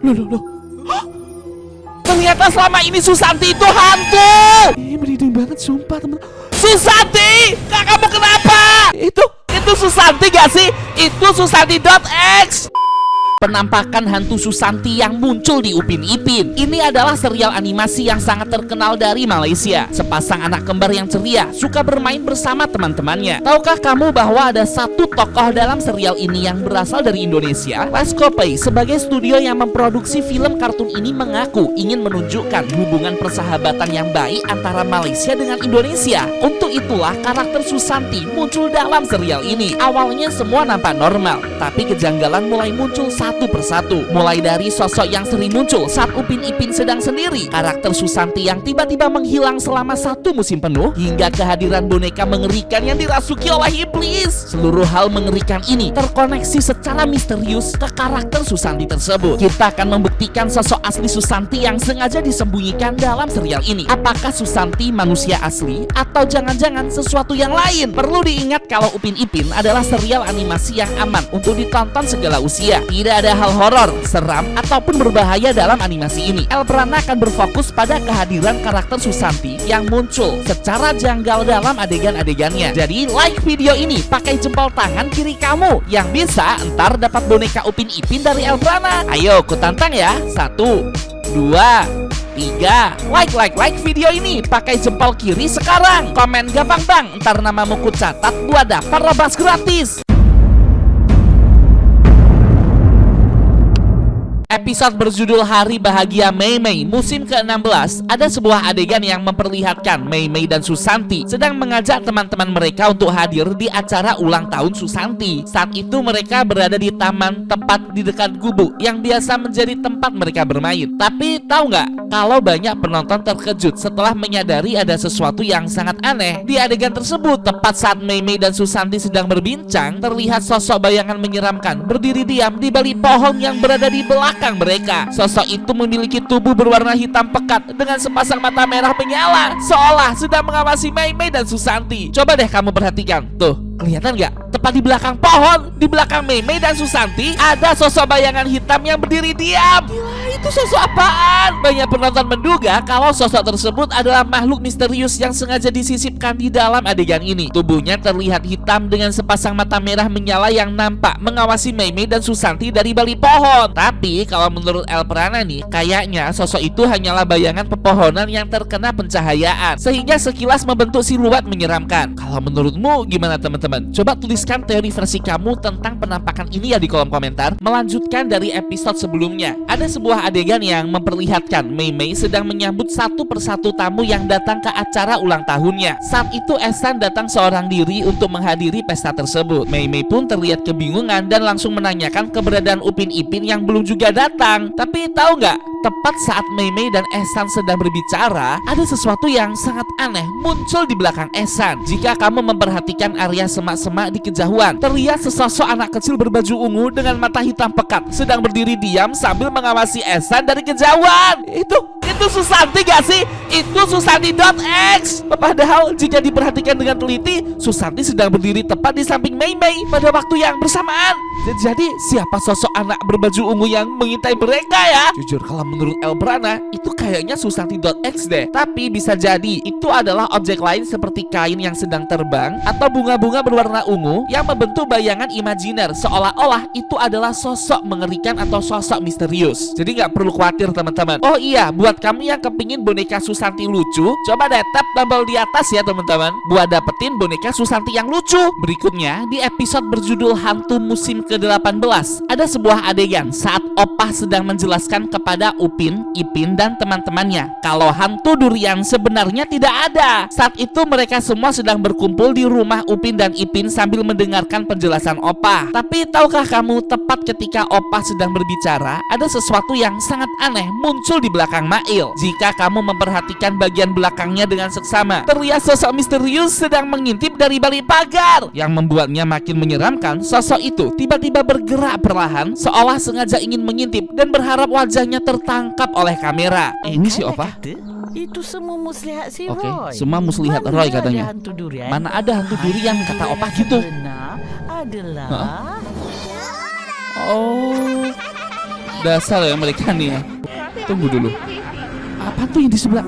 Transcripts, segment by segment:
Loh. Hah? Ternyata selama ini Susanti itu hantu. Merinding banget sumpah teman. Susanti, kak kamu kenapa? Itu Susanti gak sih? Itu Susanti.X. Penampakan hantu Susanti yang muncul di Upin Ipin. Ini adalah serial animasi yang sangat terkenal dari Malaysia. Sepasang anak kembar yang ceria suka bermain bersama teman-temannya. Tahukah kamu bahwa ada satu tokoh dalam serial ini yang berasal dari Indonesia? Leskopai sebagai studio yang memproduksi film kartun ini mengaku ingin menunjukkan hubungan persahabatan yang baik antara Malaysia dengan Indonesia. Untuk itulah karakter Susanti muncul dalam serial ini. Awalnya semua nampak normal, tapi kejanggalan mulai muncul satu persatu. Mulai dari sosok yang sering muncul saat Upin Ipin sedang sendiri, karakter Susanti yang tiba-tiba menghilang selama 1 musim penuh, hingga kehadiran boneka mengerikan yang dirasuki oleh iblis. Seluruh hal mengerikan ini terkoneksi secara misterius ke karakter Susanti tersebut. Kita akan membuktikan sosok asli Susanti yang sengaja disembunyikan dalam serial ini. Apakah Susanti manusia asli atau jangan-jangan sesuatu yang lain? Perlu diingat kalau Upin Ipin adalah serial animasi yang aman untuk ditonton segala usia. Tidak ada hal horor, seram, ataupun berbahaya dalam animasi ini. Elbrana akan berfokus pada kehadiran karakter Susanti yang muncul secara janggal dalam adegan-adegannya. Jadi like video ini pakai jempol tangan kiri kamu yang bisa ntar dapat boneka Upin Ipin dari Elbrana. Ayo kutantang ya. 1, 2, 3. Like video ini pakai jempol kiri sekarang. Komen gampang bang, ntar namamu ku catat buat dapat robas gratis. Episode berjudul Hari Bahagia Mei Mei musim ke-16, ada sebuah adegan yang memperlihatkan Mei Mei dan Susanti sedang mengajak teman-teman mereka untuk hadir di acara ulang tahun Susanti. Saat itu mereka berada di taman tempat di dekat gubuk yang biasa menjadi tempat mereka bermain. Tapi tahu nggak, kalau banyak penonton terkejut setelah menyadari ada sesuatu yang sangat aneh di adegan tersebut. Tepat saat Mei Mei dan Susanti sedang berbincang, terlihat sosok bayangan menyeramkan berdiri diam di balik pohon yang berada di belakang mereka. Sosok itu memiliki tubuh berwarna hitam pekat dengan sepasang mata merah menyala, seolah sedang mengawasi Mei Mei dan Susanti. Coba deh kamu perhatikan, tuh kelihatan nggak? Tepat di belakang pohon, di belakang Mei Mei dan Susanti, ada sosok bayangan hitam yang berdiri diam. Gila, itu sosok apaan? Banyak penonton menduga kalau sosok tersebut adalah makhluk misterius yang sengaja disisipkan di dalam adegan ini. Tubuhnya terlihat hitam dengan sepasang mata merah menyala yang nampak mengawasi Mei Mei dan Susanti dari balik pohon. Tapi kalau menurut Elbrana nih, kayaknya sosok itu hanyalah bayangan pepohonan yang terkena pencahayaan, sehingga sekilas membentuk siluet menyeramkan. Kalau menurutmu gimana teman-teman? Coba tuliskan teori versi kamu tentang penampakan ini ya di kolom komentar. Melanjutkan dari episode sebelumnya, ada sebuah adegan yang memperlihatkan Mei Mei sedang menyambut satu persatu tamu yang datang ke acara ulang tahunnya. Saat itu Ehsan datang seorang diri untuk menghadiri pesta tersebut. Mei Mei pun terlihat kebingungan dan langsung menanyakan keberadaan Upin Ipin yang belum juga datang. Tapi tahu nggak, tepat saat Mei Mei dan Ehsan sedang berbicara, ada sesuatu yang sangat aneh muncul di belakang Ehsan. Jika kamu memperhatikan area semak-semak di kejauhan, terlihat sesosok anak kecil berbaju ungu dengan mata hitam pekat sedang berdiri diam sambil mengawasi Ehsan dari kejauhan. Itu Susanti gak sih? Itu Susanti.X. Padahal jika diperhatikan dengan teliti, Susanti sedang berdiri tepat di samping Mei Mei pada waktu yang bersamaan. Jadi siapa sosok anak berbaju ungu yang mengintai mereka ya? Jujur kalau menurut Elbrana, itu kayaknya Susanti.X deh. Tapi bisa jadi itu adalah objek lain seperti kain yang sedang terbang atau bunga-bunga berwarna ungu yang membentuk bayangan imajiner, seolah-olah itu adalah sosok mengerikan atau sosok misterius. Jadi nggak perlu khawatir teman-teman. Oh iya, buat kamu yang kepingin boneka Susanti lucu, coba deh tap tombol di atas ya teman-teman, buat dapetin boneka Susanti yang lucu. Berikutnya di episode berjudul Hantu musim ke-18, ada sebuah adegan saat Opah sedang menjelaskan kepada Upin, Ipin dan teman-temannya kalau hantu durian sebenarnya tidak ada. Saat itu mereka semua sedang berkumpul di rumah Upin dan Ipin sambil mendengarkan penjelasan Opah. Tapi tahukah kamu, tepat ketika Opah sedang berbicara, ada sesuatu yang sangat aneh muncul di belakang Mail. Jika kamu memperhatikan bagian belakangnya dengan seksama, terlihat sosok misterius sedang mengintip dari balik pagar. Yang membuatnya makin menyeramkan, sosok itu tiba-tiba bergerak perlahan seolah sengaja ingin mengintip dan berharap wajahnya tertangkap oleh kamera. Ini si Opah. Itu semua muslihat si Roy. Oke, semua muslihat Roy katanya. Mana ada hantu durian kata Opah gitu. Benar adalah Oh, Dasar ya mereka nih ya. Tunggu dulu. Apa tuh yang di sebelah?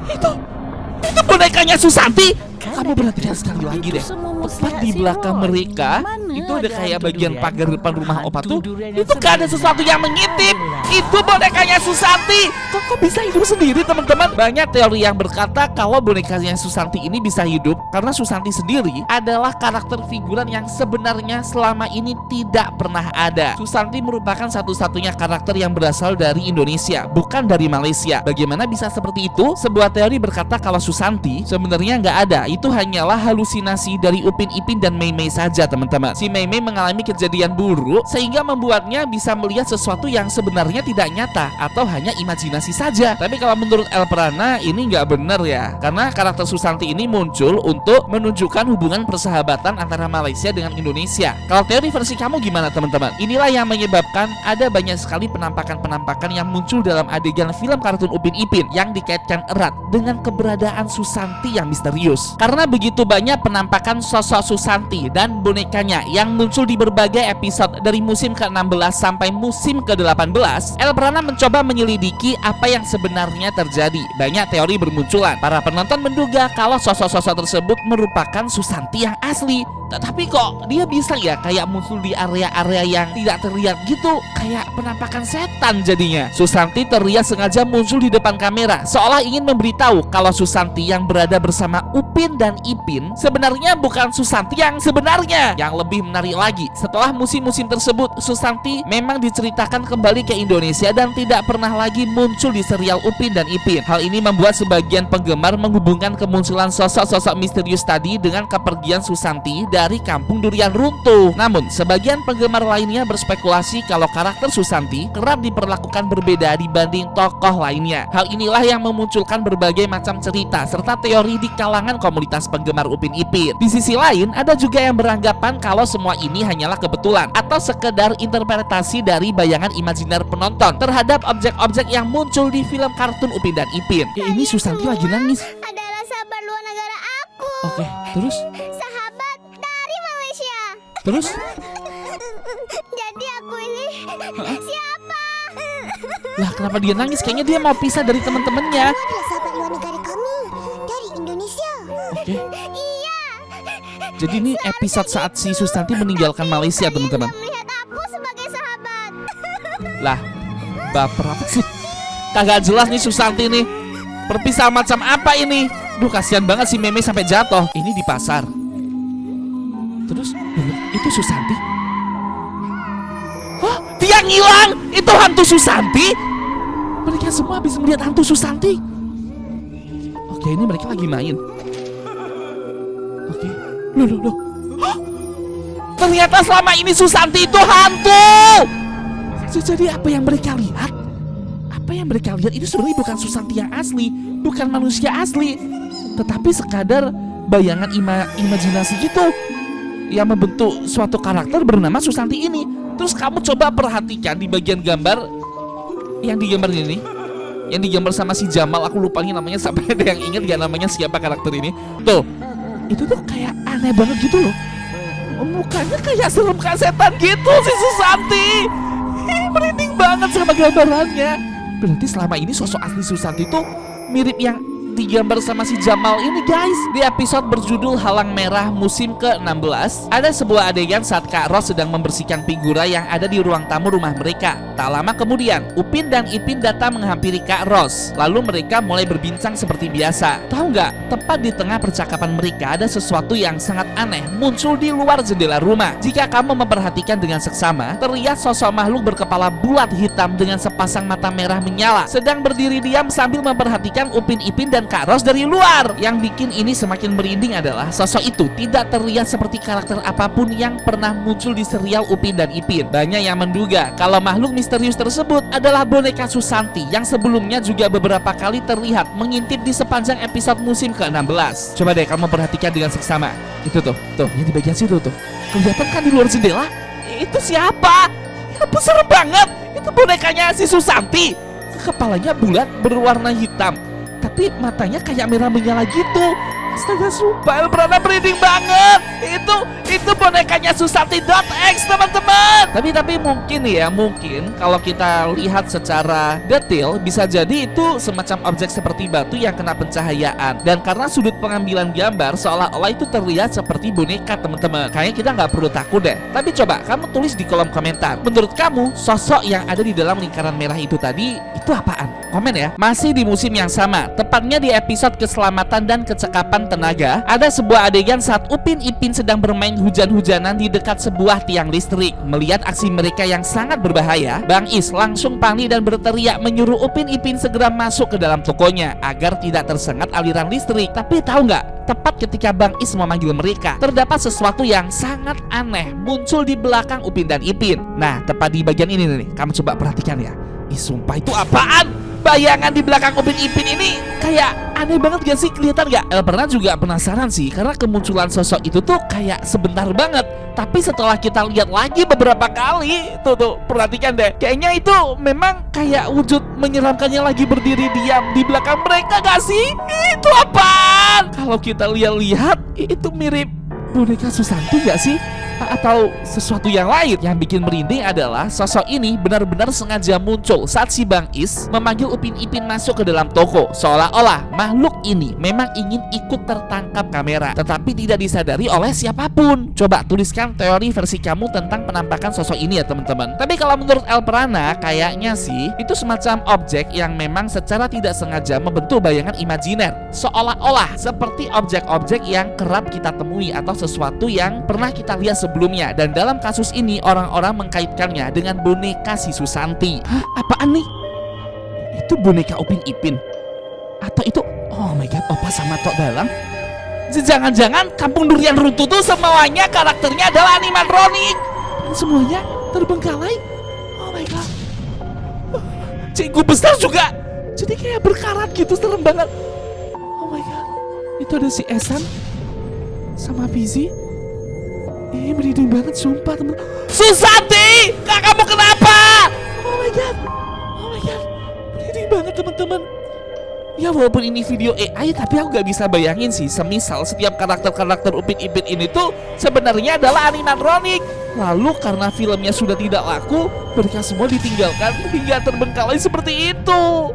Itu bonekanya Susanti. Kamu perhatikan sekali lagi deh. Tepat di belakang mereka itu ada kayak bagian pagar depan rumah Opa tuh. Itu gak ada sesuatu yang mengintip. Itu bonekanya Susanti. Kok bisa hidup sendiri, teman-teman? Banyak teori yang berkata kalau bonekanya Susanti ini bisa hidup karena Susanti sendiri adalah karakter figuran yang sebenarnya selama ini tidak pernah ada. Susanti merupakan satu-satunya karakter yang berasal dari Indonesia, bukan dari Malaysia. Bagaimana bisa seperti itu? Sebuah teori berkata kalau Susanti sebenarnya nggak ada. Itu hanyalah halusinasi dari Upin Ipin dan Mei Mei saja, teman-teman. Si Mei Mei mengalami kejadian buruk sehingga membuatnya bisa melihat sesuatu yang sebenarnya tidak nyata atau hanya imajinasi saja. Tapi kalau menurut El Prana ini nggak benar ya, karena karakter Susanti ini muncul untuk menunjukkan hubungan persahabatan antara Malaysia dengan Indonesia. Kalau teori versi kamu gimana, teman-teman? Inilah yang menyebabkan ada banyak sekali penampakan-penampakan yang muncul dalam adegan film kartun Upin Ipin yang dikaitkan erat dengan keberadaan Susanti yang misterius. Karena begitu banyak penampakan sosok Susanti dan bonekanya yang muncul di berbagai episode dari musim ke-16 sampai musim ke-18, El Prana mencoba menyelidiki apa yang sebenarnya terjadi. Banyak teori bermunculan. Para penonton menduga kalau sosok-sosok tersebut merupakan Susanti yang asli. Tapi kok dia bisa ya kayak muncul di area-area yang tidak terlihat gitu, kayak penampakan setan jadinya. Susanti terlihat sengaja muncul di depan kamera, seolah ingin memberitahu kalau Susanti yang berada bersama Upin dan Ipin sebenarnya bukan Susanti yang sebenarnya. Yang lebih menarik lagi, setelah musim-musim tersebut, Susanti memang diceritakan kembali ke Indonesia dan tidak pernah lagi muncul di serial Upin dan Ipin. Hal ini membuat sebagian penggemar menghubungkan kemunculan sosok-sosok misterius tadi dengan kepergian Susanti dari kampung durian runtuh. Namun, sebagian penggemar lainnya berspekulasi kalau karakter Susanti kerap diperlakukan berbeda dibanding tokoh lainnya. Hal inilah yang memunculkan berbagai macam cerita serta teori di kalangan komunitas penggemar Upin Ipin. Di sisi lain, ada juga yang beranggapan kalau semua ini hanyalah kebetulan atau sekedar interpretasi dari bayangan imajiner penonton terhadap objek-objek yang muncul di film kartun Upin dan Ipin. Ini Susanti lagi nangis. Adalah sahabat luar negara aku. Oke, terus? Sahabat dari Malaysia. Terus? Jadi aku ini siapa? Lah, kenapa dia nangis? Kayaknya dia mau pisah dari teman-temannya. Aku adalah sahabat luar negara kami dari Indonesia. Oke. Iya. Jadi ini episode saat si Susanti meninggalkan Malaysia, teman-teman. Melihat aku sebagai sahabat. Lah, baper apa sih? Kagak jelas nih Susanti nih. Perpisahan macam apa ini? Duh, kasihan banget si Mei Mei sampai jatuh. Ini di pasar. Terus, itu Susanti? Hah? Dia ngilang! Itu hantu Susanti? Mereka semua habis melihat hantu Susanti. Oke, ini mereka lagi main. Oke. Loh. Hah? Ternyata selama ini Susanti itu hantu! Jadi apa yang mereka lihat? Apa yang mereka lihat itu sebenarnya bukan Susanti yang asli, bukan manusia asli, tetapi sekadar bayangan imajinasi gitu yang membentuk suatu karakter bernama Susanti ini. Terus kamu coba perhatikan di bagian gambar yang digambar ini, yang digambar sama si Jamal, aku lupa namanya, sampai ada yang ingat gak namanya siapa karakter ini. Tuh, itu tuh kayak aneh banget gitu loh. Mukanya kayak serem kayak setan gitu si Susanti. Merinding banget sama gambarannya. Berarti selama ini sosok asli Susanti itu mirip yang digambar sama si Jamal ini, guys. Di episode berjudul Halang Merah musim ke-16, ada sebuah adegan saat Kak Ros sedang membersihkan figura yang ada di ruang tamu rumah mereka. Tak lama kemudian, Upin dan Ipin datang menghampiri Kak Ros. Lalu mereka mulai berbincang seperti biasa. Tahu nggak? Tepat di tengah percakapan mereka ada sesuatu yang sangat aneh muncul di luar jendela rumah. Jika kamu memperhatikan dengan seksama, terlihat sosok makhluk berkepala bulat hitam dengan sepasang mata merah menyala sedang berdiri diam sambil memperhatikan Upin Ipin dan Kak Ros dari luar. Yang bikin ini semakin merinding adalah sosok itu tidak terlihat seperti karakter apapun yang pernah muncul di serial Upin dan Ipin. Banyak yang menduga kalau makhluk misterius tersebut adalah boneka Susanti yang sebelumnya juga beberapa kali terlihat mengintip di sepanjang episode musim ke-16. Coba deh kamu perhatikan dengan seksama. Itu tuh, yang di bagian situ tuh. Kelihatan kan di luar jendela? Itu siapa? Ya ampun, serem banget. Itu bonekanya si Susanti. Kepalanya bulat berwarna hitam, tapi matanya kayak merah menyala gitu. Astaga, sumpah Elbrana merinding banget. Itu bonekanya Susanti.X teman-teman. Tapi mungkin ya, mungkin kalau kita lihat secara detail bisa jadi itu semacam objek seperti batu yang kena pencahayaan. Dan karena sudut pengambilan gambar seolah-olah itu terlihat seperti boneka teman-teman. Kayaknya kita nggak perlu takut deh. Tapi coba kamu tulis di kolom komentar. Menurut kamu sosok yang ada di dalam lingkaran merah itu tadi itu apaan? Komen ya. Masih di musim yang sama, tepatnya di episode keselamatan dan kecekapan tenaga, ada sebuah adegan saat Upin Ipin sedang bermain hujan-hujanan di dekat sebuah tiang listrik. Melihat aksi mereka yang sangat berbahaya, Bang Is langsung panik dan berteriak menyuruh Upin Ipin segera masuk ke dalam tokonya agar tidak tersengat aliran listrik. Tapi tahu nggak? Tepat ketika Bang Is memanggil mereka, terdapat sesuatu yang sangat aneh muncul di belakang Upin dan Ipin. Nah, tepat di bagian ini nih, kamu coba perhatikan ya. Ih, sumpah itu apaan? Bayangan di belakang Upin Ipin ini kayak aneh banget gak sih? Kelihatan gak? Pernah juga penasaran sih, karena kemunculan sosok itu tuh kayak sebentar banget. Tapi setelah kita lihat lagi beberapa kali, tuh perhatikan deh, kayaknya itu memang kayak wujud menyeramkannya lagi berdiri diam di belakang mereka gak sih? Itu apaan? Kalau kita lihat-lihat, itu mirip boneka Susanti gak sih? Atau sesuatu yang lain? Yang bikin merinding adalah sosok ini benar-benar sengaja muncul saat si Bang Is memanggil Upin Ipin masuk ke dalam toko. Seolah-olah makhluk ini memang ingin ikut tertangkap kamera, tetapi tidak disadari oleh siapapun. Coba tuliskan teori versi kamu tentang penampakan sosok ini ya teman-teman. Tapi kalau menurut Elbrana, kayaknya sih itu semacam objek yang memang secara tidak sengaja membentuk bayangan imajiner, seolah-olah seperti objek-objek yang kerap kita temui atau sesuatu yang pernah kita lihat sebelumnya. Dan dalam kasus ini orang-orang mengkaitkannya dengan boneka si Susanti. Hah? Apaan nih? Itu boneka Upin Ipin? Atau itu, oh my god, Opa sama Tok Dalang? Jangan-jangan Kampung Durian Runtuh tuh semuanya karakternya adalah animatronik dan semuanya terbengkalai? Oh my god. Cikgu besar juga jadi kayak berkarat gitu, serem banget. Oh my god. Itu ada si Esan sama Fizi. Merinding banget sumpah temen. Susanti, kak kamu kenapa? Oh my god, merinding banget teman-teman. Ya walaupun ini video AI, tapi aku gak bisa bayangin sih semisal setiap karakter-karakter Upin Ipin ini tuh sebenarnya adalah animatronik. Lalu karena filmnya sudah tidak laku, mereka semua ditinggalkan hingga terbengkalai seperti itu.